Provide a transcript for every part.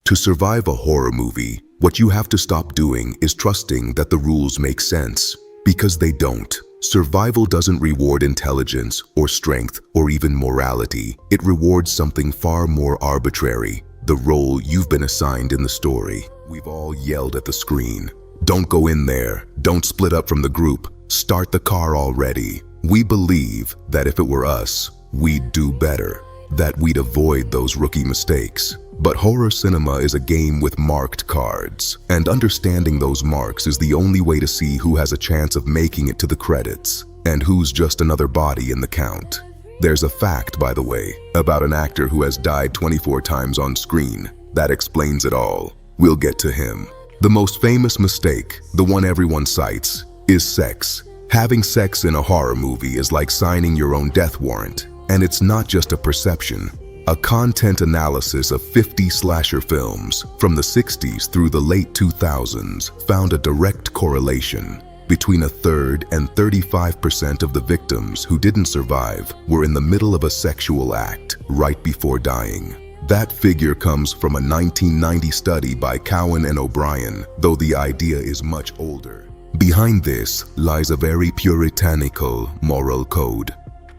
To survive a horror movie, what you have to stop doing is trusting that the rules make sense. Because they don't. Survival doesn't reward intelligence or strength or even morality. It rewards something far more arbitrary, the role you've been assigned in the story. We've all yelled at the screen, "Don't go in there, don't split up from the group, start the car already." We believe that if it were us, we'd do better, that we'd avoid those rookie mistakes. But horror cinema is a game with marked cards, and understanding those marks is the only way to see who has a chance of making it to the credits, and who's just another body in the count. There's a fact, by the way, about an actor who has died 24 times on screen. That explains it all. We'll get to him. The most famous mistake, the one everyone cites, is sex. Having sex in a horror movie is like signing your own death warrant, and it's not just a perception. A content analysis of 50 slasher films from the 60s through the late 2000s found a direct correlation. Between 1/3 and 35% of the victims who didn't survive were in the middle of a sexual act right before dying. That figure comes from a 1990 study by Cowan and O'Brien, though the idea is much older. Behind this lies a very puritanical moral code.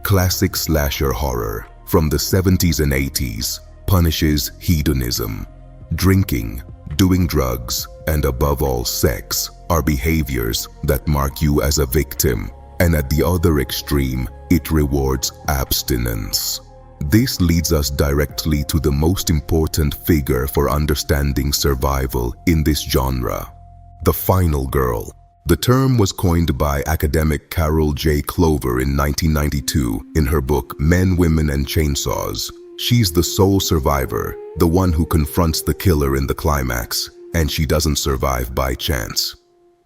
Classic slasher horror from the 70s and 80s punishes hedonism. Drinking, doing drugs, and above all sex are behaviors that mark you as a victim, and at the other extreme, it rewards abstinence. This leads us directly to the most important figure for understanding survival in this genre: the final girl. The term was coined by academic Carol J. Clover in 1992 in her book Men, Women, and Chainsaws. She's the sole survivor, the one who confronts the killer in the climax, and she doesn't survive by chance.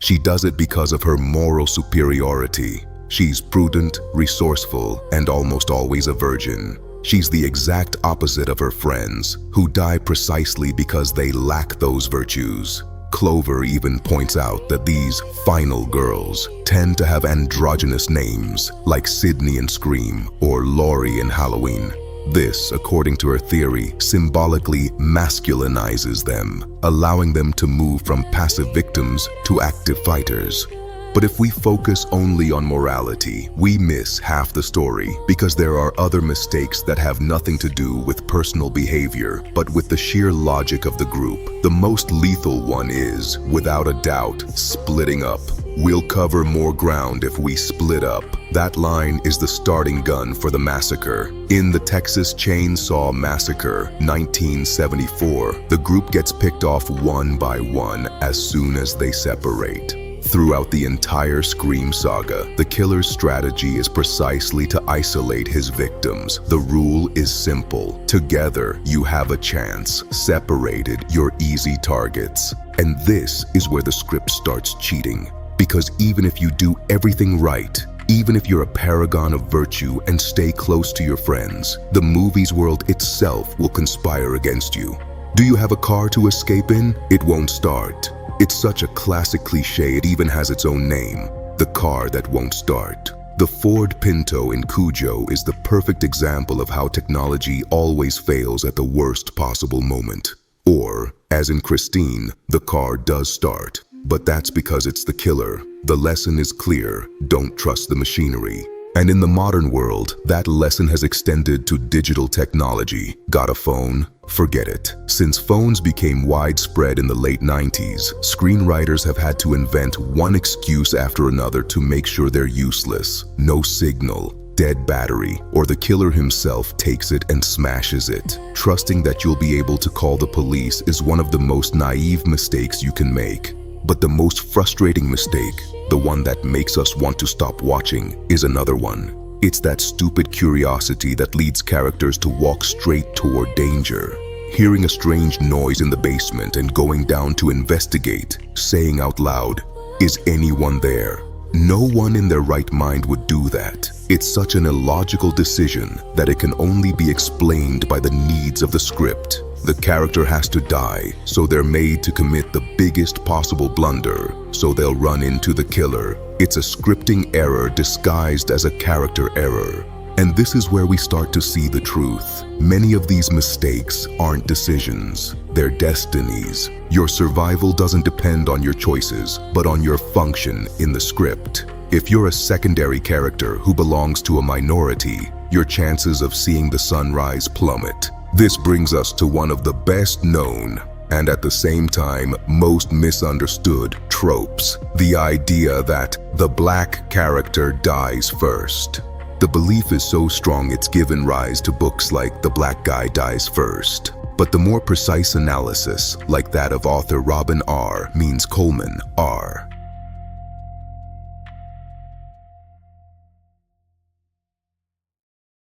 She does it because of her moral superiority. She's prudent, resourceful, and almost always a virgin. She's the exact opposite of her friends, who die precisely because they lack those virtues. Clover even points out that these final girls tend to have androgynous names like Sydney in Scream or Laurie in Halloween. This, according to her theory, symbolically masculinizes them, allowing them to move from passive victims to active fighters. But if we focus only on morality, we miss half the story, because there are other mistakes that have nothing to do with personal behavior, but with the sheer logic of the group. The most lethal one is, without a doubt, splitting up. We'll cover more ground if we split up. That line is the starting gun for the massacre. In the Texas Chainsaw Massacre, 1974, the group gets picked off one by one as soon as they separate. Throughout the entire Scream saga, the killer's strategy is precisely to isolate his victims. The rule is simple. Together, you have a chance. Separated, you're easy targets. And this is where the script starts cheating. Because even if you do everything right, even if you're a paragon of virtue and stay close to your friends, the movie's world itself will conspire against you. Do you have a car to escape in? It won't start. It's such a classic cliché it even has its own name, the car that won't start. The Ford Pinto in Cujo is the perfect example of how technology always fails at the worst possible moment. Or, as in Christine, the car does start, but that's because it's the killer. The lesson is clear: don't trust the machinery. And in the modern world, that lesson has extended to digital technology. Got a phone? Forget it. Since phones became widespread in the late 90s, screenwriters have had to invent one excuse after another to make sure they're useless. No signal, dead battery, or the killer himself takes it and smashes it. Trusting that you'll be able to call the police is one of the most naive mistakes you can make. But the most frustrating mistake, the one that makes us want to stop watching, is another one. It's that stupid curiosity that leads characters to walk straight toward danger. Hearing a strange noise in the basement and going down to investigate, saying out loud, "Is anyone there?" No one in their right mind would do that. It's such an illogical decision that it can only be explained by the needs of the script. The character has to die, so they're made to commit the biggest possible blunder, so they'll run into the killer. It's a scripting error disguised as a character error. And this is where we start to see the truth. Many of these mistakes aren't decisions, they're destinies. Your survival doesn't depend on your choices, but on your function in the script. If you're a secondary character who belongs to a minority, your chances of seeing the sunrise plummet. This brings us to one of the best known, and at the same time most misunderstood tropes, the idea that the black character dies first. The belief is so strong it's given rise to books like The Black Guy Dies First. But the more precise analysis, like that of author Robin R. Coleman R.,